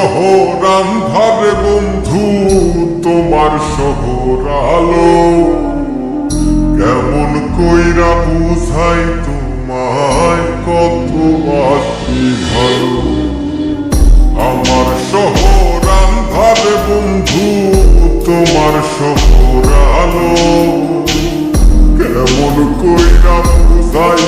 শহর আন্ধারে বন্ধু, তোমার শহর আলো। কেমন কইরা বুঝাই তোমায়, কত বাকি ভালো। আমার শহর আন্ধারে বন্ধু, তোমার শহর আলো। কেমন কইরা বুঝাই